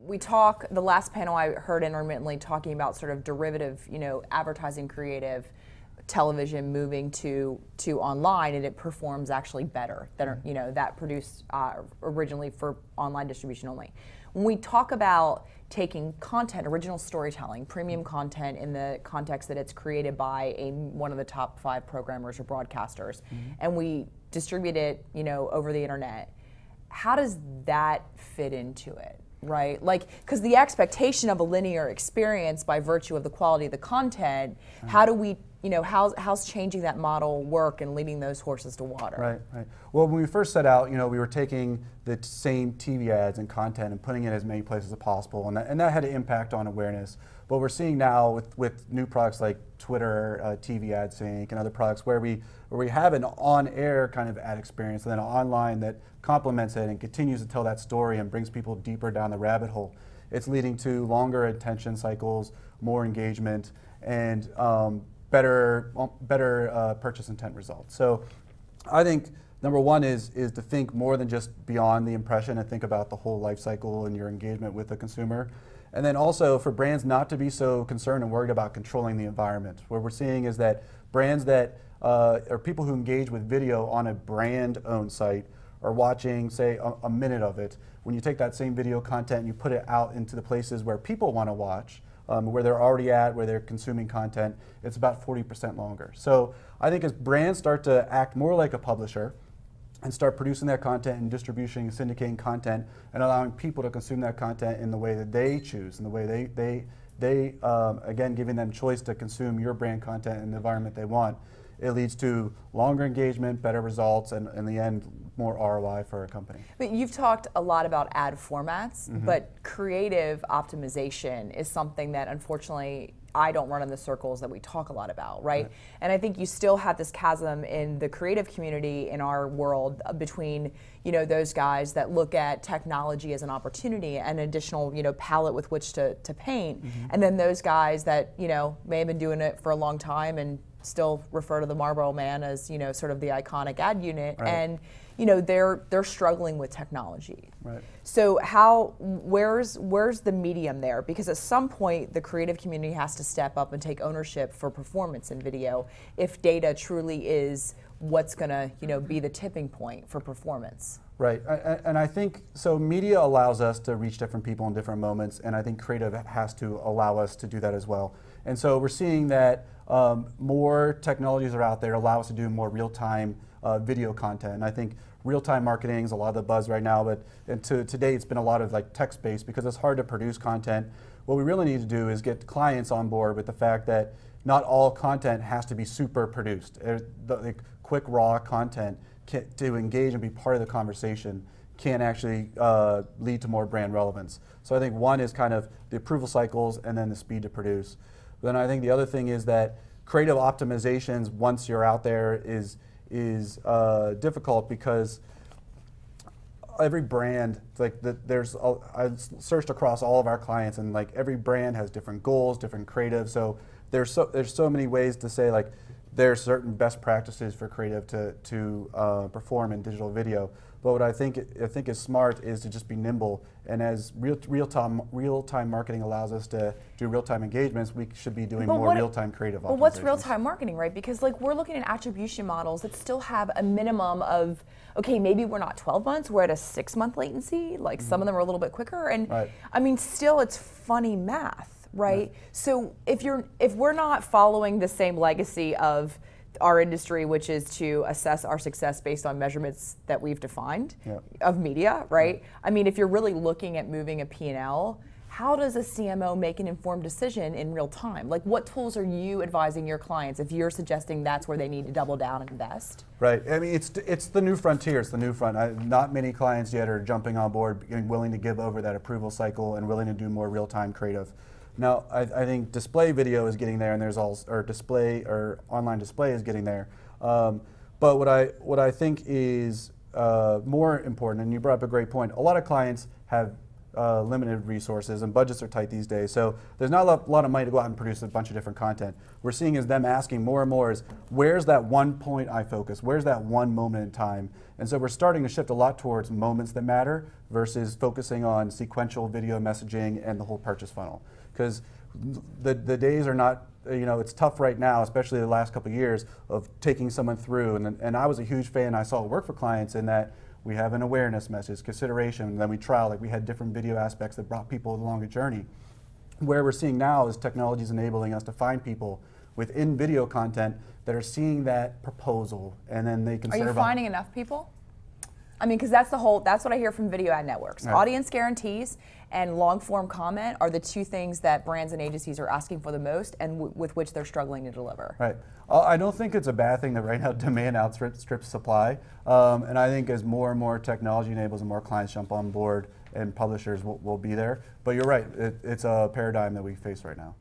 we talk, the last panel I heard intermittently talking about sort of derivative, advertising creative television moving to online, and it performs actually better than, that produced originally for online distribution only. When we talk about taking content, original storytelling, premium content in the context that it's created by one of the top 5 programmers or broadcasters, and we distribute it, over the internet, how does that fit into it, right? Like, because the expectation of a linear experience by virtue of the quality of the content, how do we, how's changing that model work and leading those horses to water? Right, right. Well, when we first set out, we were taking the same TV ads and content and putting it in as many places as possible, and that had an impact on awareness. What we're seeing now with new products like Twitter, TV Ad Sync, and other products where we have an on-air kind of ad experience and then online that complements it and continues to tell that story and brings people deeper down the rabbit hole. It's leading to longer attention cycles, more engagement, and better purchase intent results. So I think number one is to think more than just beyond the impression and think about the whole life cycle and your engagement with the consumer. And then also for brands not to be so concerned and worried about controlling the environment. What we're seeing is that brands that or people who engage with video on a brand-owned site are watching, say, a minute of it. When you take that same video content and you put it out into the places where people want to watch, where they're already at, where they're consuming content, it's about 40% longer. So I think as brands start to act more like a publisher and start producing that content and distribution, syndicating content, and allowing people to consume that content in the way that they choose, in the way they again, giving them choice to consume your brand content in the environment they want, it leads to longer engagement, better results, and in the end, more ROI for a company. But you've talked a lot about ad formats, but creative optimization is something that unfortunately I don't run in the circles that we talk a lot about, right? And I think you still have this chasm in the creative community in our world between, those guys that look at technology as an opportunity and an additional, palette with which to paint, and then those guys that, may have been doing it for a long time and still refer to the Marlboro Man as, sort of the iconic ad unit, and they're struggling with technology. Right. So where's the medium there? Because at some point the creative community has to step up and take ownership for performance in video if data truly is what's going to be the tipping point for performance. Right, and I think, so media allows us to reach different people in different moments, and I think creative has to allow us to do that as well. And so we're seeing that more technologies are out there allow us to do more real-time video content. And I think real-time marketing is a lot of the buzz right now, but today it's been a lot of like text-based because it's hard to produce content. What we really need to do is get clients on board with the fact that not all content has to be super produced. The quick raw content to engage and be part of the conversation can actually lead to more brand relevance. So I think one is kind of the approval cycles and then the speed to produce. But then I think the other thing is that creative optimizations once you're out there is difficult because every brand, I searched across all of our clients and like every brand has different goals, different creative. So there's so many ways to say like there's certain best practices for creative to perform in digital video. But what I think is smart is to just be nimble. And as real-time marketing allows us to do real-time engagements, we should be doing more real-time creative optimizations. But what's real-time marketing, right? Because like we're looking at attribution models that still have a minimum of, okay, maybe we're not 12 months, we're at a 6-month latency. Like some of them are a little bit quicker. And I mean, still it's funny math. Right? So if we're not following the same legacy of our industry, which is to assess our success based on measurements that we've defined of media, right? I mean, if you're really looking at moving a P&L, how does a CMO make an informed decision in real time? Like what tools are you advising your clients if you're suggesting that's where they need to double down and invest? Right, I mean, it's the new frontier, it's the new front. Not many clients yet are jumping on board and willing to give over that approval cycle and willing to do more real-time creative. Now, I think display video is getting there, and there's also, or online display is getting there. But what I think is more important, and you brought up a great point. A lot of clients have limited resources and budgets are tight these days. So there's not a lot of money to go out and produce a bunch of different content. We're seeing is them asking more and more is, where's that one point I focus? Where's that one moment in time? And so we're starting to shift a lot towards moments that matter versus focusing on sequential video messaging and the whole purchase funnel. Because the days are not, it's tough right now, especially the last couple of years, of taking someone through. And I was a huge fan, I saw it work for clients in that we have an awareness message, consideration, and then we trial, like we had different video aspects that brought people along a journey. Where we're seeing now is technology is enabling us to find people within video content that are seeing that proposal, and then they can Are you serve finding enough people? I mean, because that's what I hear from video ad networks. Right. Audience guarantees and long form comment are the two things that brands and agencies are asking for the most and with which they're struggling to deliver. Right. I don't think it's a bad thing that right now demand outstrips supply. And I think as more and more technology enables and more clients jump on board and publishers will be there. But you're right, it's a paradigm that we face right now.